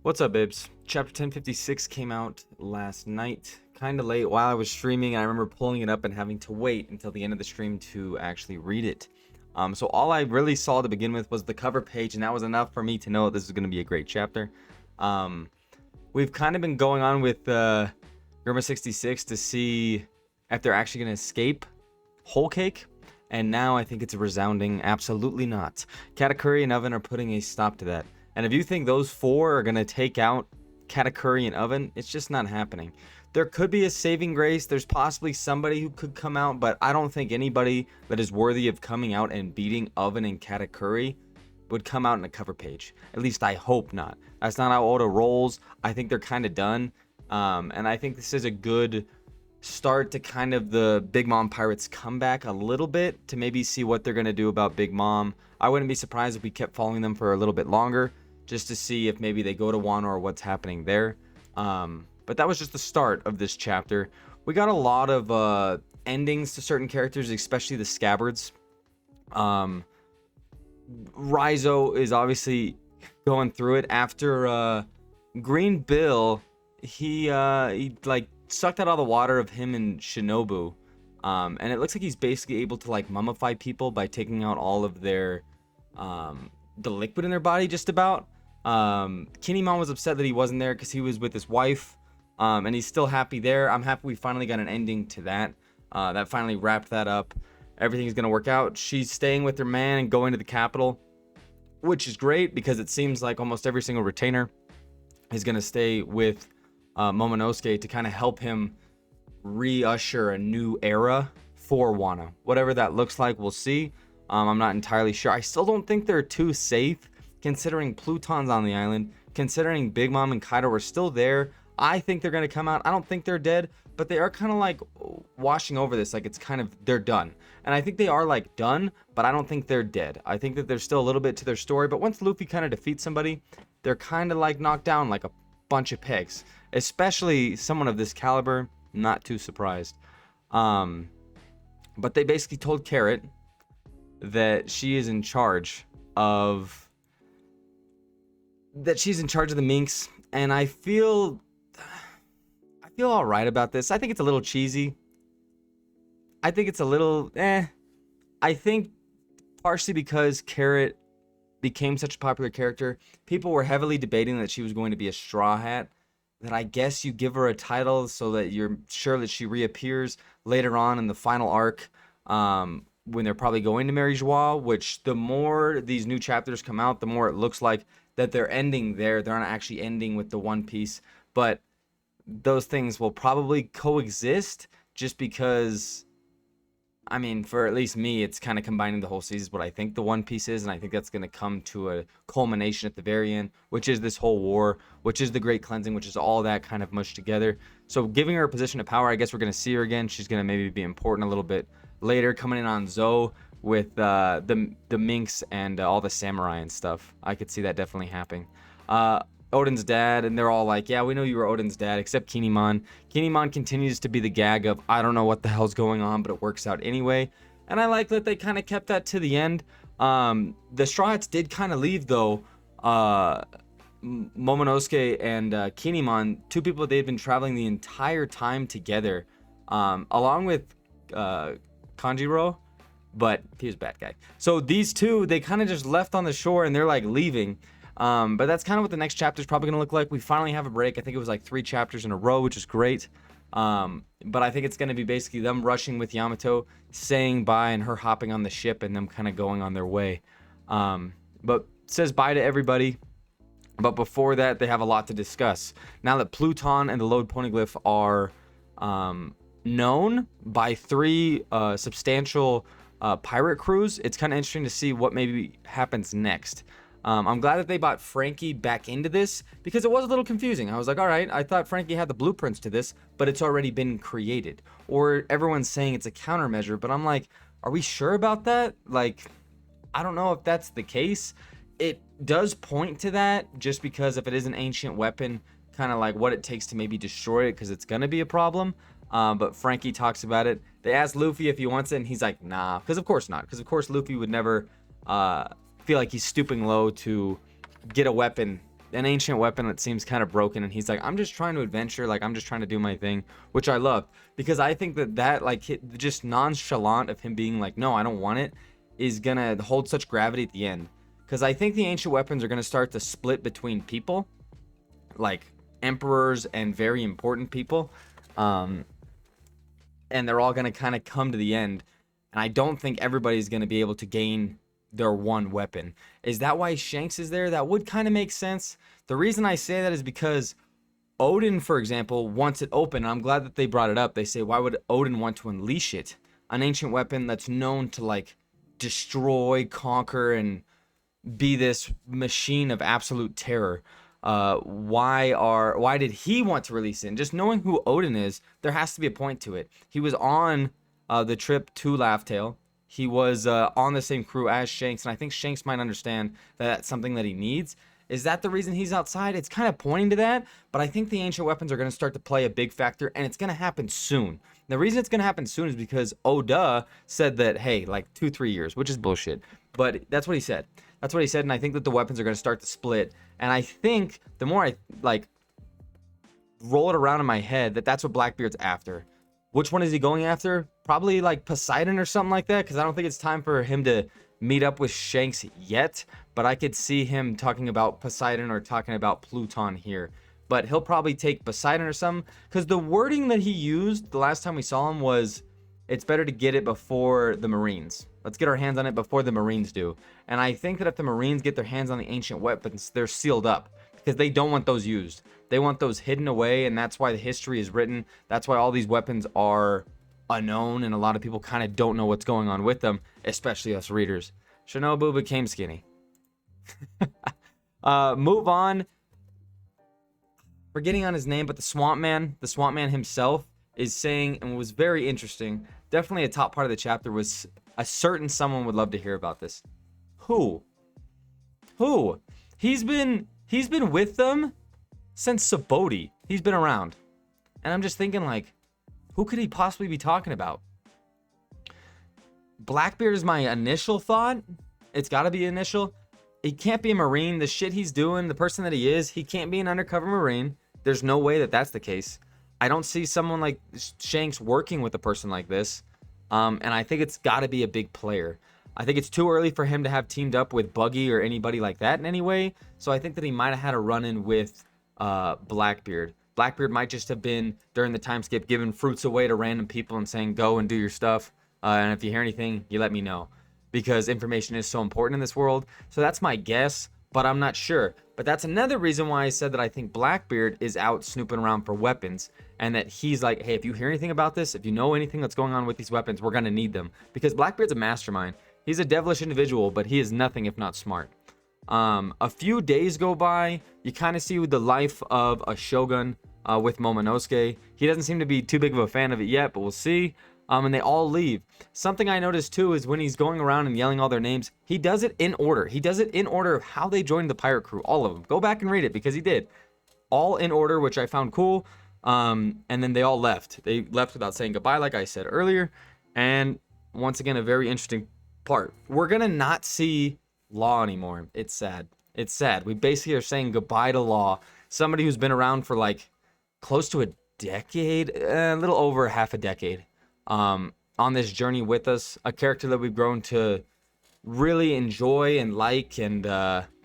What's up, Bibs? Chapter 1056 came out last night, kind of late while I was streaming, and I remember pulling it up and having to wait until the end of the stream to actually read it. So all I really saw to begin with was the cover page, and that was enough for me to know this is going to be a great chapter. We've kind of been going on with Grima 66 to see if they're actually going to escape Whole Cake, and now I think it's a resounding absolutely not. Katakuri and Oven are putting a stop to that. And if you think those four are going to take out Katakuri and Oven, it's just not happening. There could be a saving grace. There's possibly somebody who could come out, but I don't think anybody that is worthy of coming out and beating Oven and Katakuri would come out in a cover page. At least I hope not. That's not how Oda rolls. I think they're kind of done. And I think this is a good start to kind of the Big Mom Pirates comeback a little bit to maybe see what they're going to do about Big Mom. I wouldn't be surprised if we kept following them for a little bit longer, just to see if maybe they go to Wano or what's happening there. But that was just the start of this chapter. We got a lot of endings to certain characters, especially the Scabbards. Raizo is obviously going through it after Green Bill. He like sucked out all the water of him and Shinobu. And it looks like he's basically able to like mummify people by taking out all of their the liquid in their body just about. Kinemon was upset that he wasn't there because he was with his wife, and he's still happy there. I'm happy we finally got an ending to that. That finally wrapped that up. Everything's gonna work out. She's staying with her man and going to the capital, which is great because it seems like almost every single retainer is gonna stay with Momonosuke to kind of help him re-usher a new era for Wano. Whatever that looks like, we'll see. I'm not entirely sure. I still don't think they're too safe, considering Pluton's on the island, considering Big Mom and Kaido are still there. I think they're going to come out. I don't think they're dead, but they are kind of like washing over this, like it's kind of, they're done. And I think they are like done, but I don't think they're dead. I think that there's still a little bit to their story, but once Luffy kind of defeats somebody, they're kind of like knocked down like a bunch of pegs, especially someone of this caliber. Not too surprised. But they basically told Carrot that she is in charge of the Minks, and I feel all right about this. I think it's a little cheesy. I think it's a little I think partially because Carrot became such a popular character, people were heavily debating that she was going to be a Straw Hat, that I guess you give her a title so that you're sure that she reappears later on in the final arc, when they're probably going to Mary Joie, which the more these new chapters come out, the more it looks like that they're ending there. They're not actually ending with the One Piece, but those things will probably coexist just because, I mean, for at least me, it's kind of combining the whole season, what I think the One Piece is, and I think that's going to come to a culmination at the very end, which is this whole war, which is the Great Cleansing, which is all that kind of mushed together. So giving her a position of power, I guess we're going to see her again. She's going to maybe be important a little bit later, coming in on Zou with the Minks and all the samurai and stuff. I could see that definitely happening. Oden's dad, and they're all like, yeah, we know you were Oden's dad, except Kinemon. Kinemon continues to be the gag of, I don't know what the hell's going on, but it works out anyway. And I like that they kind of kept that to the end. The Straw Hats did kind of leave, though. Momonosuke and Kinemon, two people they've been traveling the entire time together, along with Kanjiro, but he was a bad guy. So these two, they kind of just left on the shore, and they're like leaving. But that's kind of what the next chapter is probably going to look like. We finally have a break. I think it was like 3 chapters in a row, which is great. But I think it's going to be basically them rushing with Yamato, saying bye, and her hopping on the ship, and them kind of going on their way. But says bye to everybody. But before that, they have a lot to discuss. Now that Pluton and the Lode Poneglyph are known by 3 substantial pirate crews, it's kind of interesting to see what maybe happens next. I'm glad that they brought Franky back into this, because it was a little confusing. I was like, all right, I thought Franky had the blueprints to this, but it's already been created. Or everyone's saying it's a countermeasure, but I'm like, are we sure about that? Like, I don't know if that's the case. It does point to that, just because if it is an ancient weapon, kind of like what it takes to maybe destroy it, because it's going to be a problem. But Franky talks about it. They asked Luffy if he wants it, and he's like, nah, because of course not. Because of course Luffy would never feel like he's stooping low to get a weapon an ancient weapon that seems kind of broken, and he's like, I'm just trying to adventure, like I'm just trying to do my thing, which I love, because I think that like just nonchalant of him being like, no, I don't want it, is gonna hold such gravity at the end. Because I think the ancient weapons are gonna start to split between people, like emperors and very important people, and they're all gonna kind of come to the end, and I don't think everybody's gonna be able to gain their one weapon. Is that why Shanks is there? That would kind of make sense. The reason I say that is because Odin, for example, wants it open. And I'm glad that they brought it up. They say, why would Odin want to unleash it? An ancient weapon that's known to like destroy, conquer, and be this machine of absolute terror. Why did he want to release it? And just knowing who Odin is, there has to be a point to it. He was on the trip to Laugh-Tale. He was on the same crew as Shanks, and I think Shanks might understand that that's something that he needs. Is that the reason he's outside? It's kind of pointing to that, but I think the ancient weapons are going to start to play a big factor, and it's going to happen soon. The reason it's going to happen soon is because Oda said that, hey, like 2-3 years, which is bullshit, but that's what he said. That's what he said, and I think that the weapons are going to start to split, and I think the more I like roll it around in my head, that's what Blackbeard's after. Which one is he going after? Probably like Poseidon or something like that, because I don't think it's time for him to meet up with Shanks yet, but I could see him talking about Poseidon or talking about Pluton here. But he'll probably take Poseidon or something, because the wording that he used the last time we saw him was, it's better to get it before the Marines. Let's get our hands on it before the Marines do. And I think that if the Marines get their hands on the ancient weapons, they're sealed up, because they don't want those used. They want those hidden away, and that's why the history is written. That's why all these weapons are unknown, and a lot of people kind of don't know what's going on with them, especially us readers. Shinobu became skinny. Move on. Forgetting on his name, but the Swamp Man himself is saying, and was very interesting, definitely a top part of the chapter, was a certain someone would love to hear about this. Who? He's been with them since Sabaody. He's been around. And I'm just thinking, like, who could he possibly be talking about? Blackbeard is my initial thought. It's got to be initial. He can't be a Marine. The shit he's doing, the person that he is, he can't be an undercover Marine. There's no way that that's the case. I don't see someone like Shanks working with a person like this. And I think it's got to be a big player. I think it's too early for him to have teamed up with Buggy or anybody like that in any way. So I think that he might have had a run-in with Blackbeard. Blackbeard might just have been, during the time skip, giving fruits away to random people and saying, go and do your stuff. And if you hear anything, you let me know. Because information is so important in this world. So that's my guess, but I'm not sure. But that's another reason why I said that I think Blackbeard is out snooping around for weapons. And that he's like, hey, if you hear anything about this, if you know anything that's going on with these weapons, we're going to need them. Because Blackbeard's a mastermind. He's a devilish individual, but he is nothing if not smart. A few days go by. You kind of see the life of a shogun with Momonosuke. He doesn't seem to be too big of a fan of it yet, but we'll see. And they all leave. Something I noticed too is when he's going around and yelling all their names, he does it in order. He does it in order of how they joined the pirate crew, all of them. Go back and read it, because he did. All in order, which I found cool. And then they all left. They left without saying goodbye, like I said earlier. And once again, a very interesting part. We're gonna not see Law anymore. It's sad. It's sad. We basically are saying goodbye to Law. Somebody who's been around for like close to a decade, a little over half a decade. On this journey with us, a character that we've grown to really enjoy and like and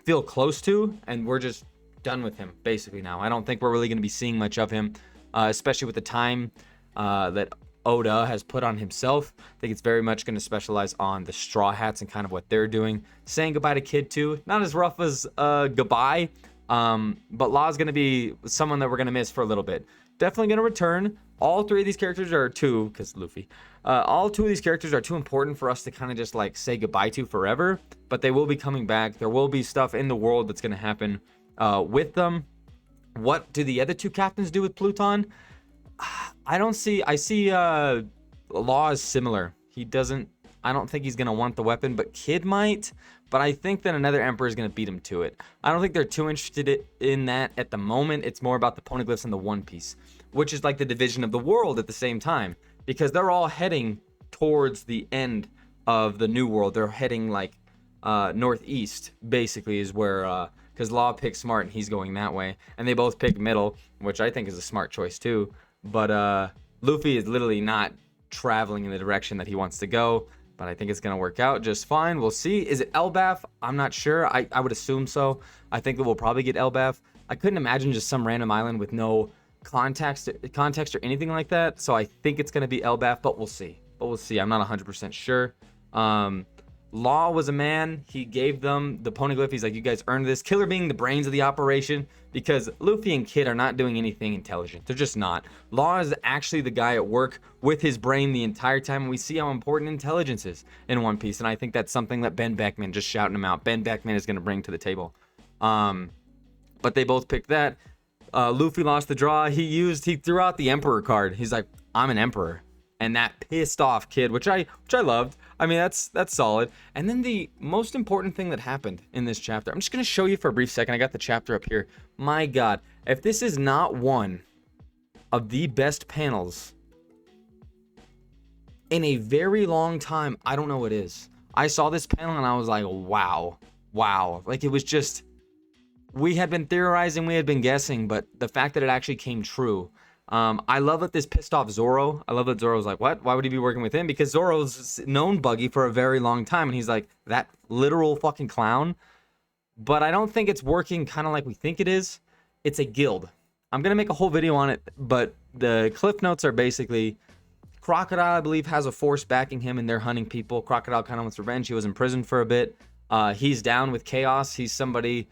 feel close to, and we're just done with him basically now. I don't think we're really going to be seeing much of him, especially with the time that Oda has put on himself. I think it's very much going to specialize on the Straw Hats and kind of what they're doing. Saying goodbye to Kid too, not as rough as goodbye, but Law's going to be someone that we're going to miss for a little bit. Definitely going to return. All three of these characters are because Luffy. All two of these characters are too important for us to kind of just like say goodbye to forever, but they will be coming back. There will be stuff in the world that's going to happen with them. What do the other two captains do with Pluton? I see Law is similar. I don't think he's going to want the weapon, but Kid might. But I think that another emperor is going to beat him to it. I don't think they're too interested in that at the moment. It's more about the poneglyphs and the One Piece, which is like the division of the world at the same time, because they're all heading towards the end of the new world. They're heading like northeast, basically, is where, because because Law picked smart and he's going that way, and they both picked middle, which I think is a smart choice too. But Luffy is literally not traveling in the direction that he wants to go, but I think it's gonna work out just fine. We'll see. Is it Elbaf? I'm not sure. I would assume so. I think that we'll probably get Elbaf. I couldn't imagine just some random island with no context or anything like that. So I think it's gonna be Elbaf, but we'll see. I'm not 100% sure. Law was a man. He gave them the poneglyph. He's like, you guys earned this. Killer being the brains of the operation, because Luffy and Kid are not doing anything intelligent. They're just not. Law is actually the guy at work with his brain the entire time, and we see how important intelligence is in One Piece, and I think that's something that Ben Beckman, just shouting him out, Ben Beckman is going to bring to the table. But they both picked that. Luffy lost the draw. He threw out the Emperor card. He's like, I'm an Emperor. And that pissed off Kid, which I loved. I mean, that's solid. And then the most important thing that happened in this chapter, I'm just going to show you for a brief second. I got the chapter up here. My God, if this is not one of the best panels in a very long time, I don't know what is. I saw this panel and I was like, wow. Like, it was just, we had been theorizing, we had been guessing, but the fact that it actually came true. I love that this pissed off Zoro. I love that Zoro's like, what? Why would he be working with him? Because Zoro's known Buggy for a very long time, and he's like, that literal fucking clown. But I don't think it's working kind of like we think it is. It's a guild. I'm going to make a whole video on it, but the cliff notes are basically, Crocodile, I believe, has a force backing him, and they're hunting people. Crocodile kind of wants revenge. He was in prison for a bit. He's down with chaos. He's somebody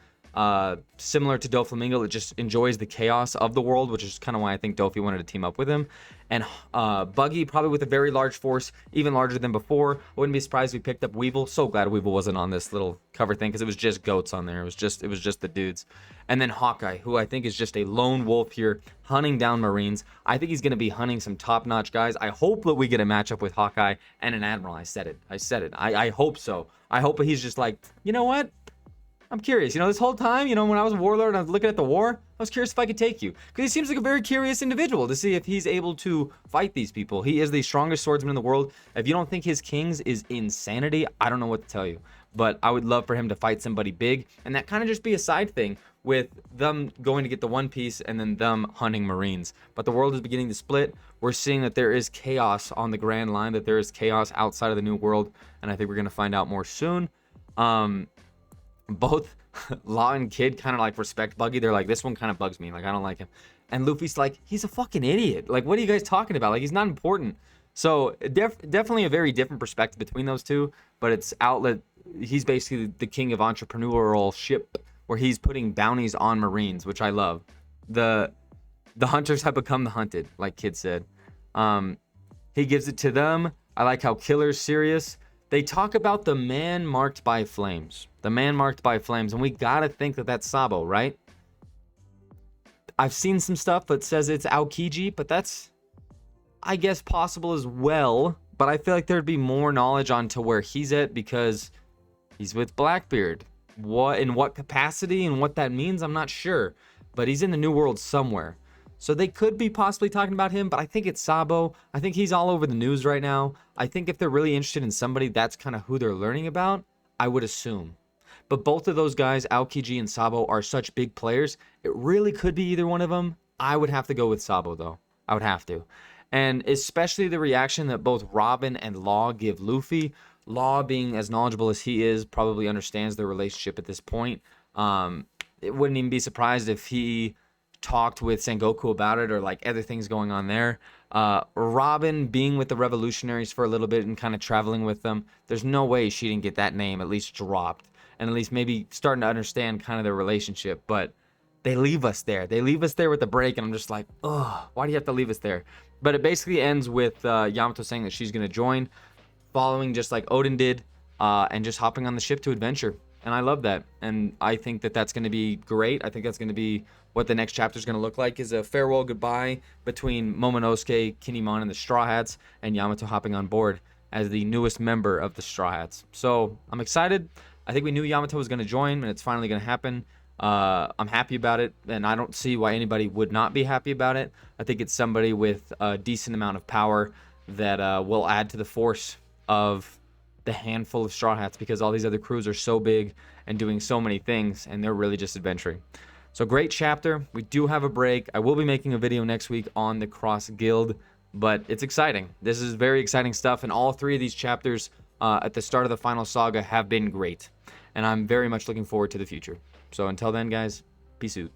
similar to Doflamingo that just enjoys the chaos of the world, which is kind of why I think Dofi wanted to team up with him. And Buggy, probably with a very large force, even larger than before. I wouldn't be surprised if we picked up Weevil. So glad Weevil wasn't on this little cover thing, because it was just goats on there. It was just the dudes. And then Hawkeye, who I think is just a lone wolf here, hunting down Marines. I think he's going to be hunting some top-notch guys. I hope that we get a matchup with Hawkeye and an Admiral. I said it. I hope so. I hope he's just like, you know what? I'm curious. This whole time, when I was a warlord and I was looking at the war, I was curious if I could take you. Because he seems like a very curious individual to see if he's able to fight these people. He is the strongest swordsman in the world. If you don't think his kings is insanity, I don't know what to tell you. But I would love for him to fight somebody big. And that kind of just be a side thing with them going to get the One Piece and then them hunting Marines. But the world is beginning to split. We're seeing that there is chaos on the Grand Line, that there is chaos outside of the New World. And I think we're going to find out more soon. Both Law and Kid kind of like respect Buggy. They're like, this one kind of bugs me. Like, I don't like him. And Luffy's like, he's a fucking idiot. Like, what are you guys talking about? Like, he's not important. So definitely a very different perspective between those two. But it's outlet. He's basically the king of entrepreneurial ship, where he's putting bounties on Marines, which I love. The hunters have become the hunted, like Kid said. He gives it to them. I like how Killer's serious. They talk about the man marked by flames. The man marked by flames. And we gotta think that that's Sabo, right? I've seen some stuff that says it's Aokiji, but that's, I guess, possible as well. But I feel like there'd be more knowledge onto where he's at, because he's with Blackbeard. In what capacity and what that means, I'm not sure. But he's in the New World somewhere. So they could be possibly talking about him, but I think it's Sabo. I think he's all over the news right now. I think if they're really interested in somebody, that's kind of who they're learning about, I would assume. But both of those guys, Aokiji and Sabo, are such big players. It really could be either one of them. I would have to go with Sabo, though. I would have to. And especially the reaction that both Robin and Law give Luffy. Law, being as knowledgeable as he is, probably understands their relationship at this point. It wouldn't even be surprised if he talked with Sengoku about it, or like other things going on there. Robin being with the revolutionaries for a little bit and kind of traveling with them, there's no way she didn't get that name at least dropped, and at least maybe starting to understand kind of their relationship. But they leave us there. With the break, and I'm just like, oh, why do you have to leave us there? But it basically ends with Yamato saying that she's going to join, following just like Odin did, and just hopping on the ship to adventure. And I love that. And I think that that's going to be great. I think that's going to be what the next chapter is going to look like, is a farewell goodbye between Momonosuke, Kinemon, and the Straw Hats, and Yamato hopping on board as the newest member of the Straw Hats. So I'm excited. I think we knew Yamato was going to join, and it's finally going to happen. I'm happy about it, and I don't see why anybody would not be happy about it. I think it's somebody with a decent amount of power that will add to the force of the handful of Straw Hats because all these other crews are so big and doing so many things, and they're really just adventuring. So great chapter. We do have a break. I will be making a video next week on the Cross Guild, but it's exciting. This is very exciting stuff, and all 3 of these chapters at the start of the final saga have been great, and I'm very much looking forward to the future. So until then, guys, peace out.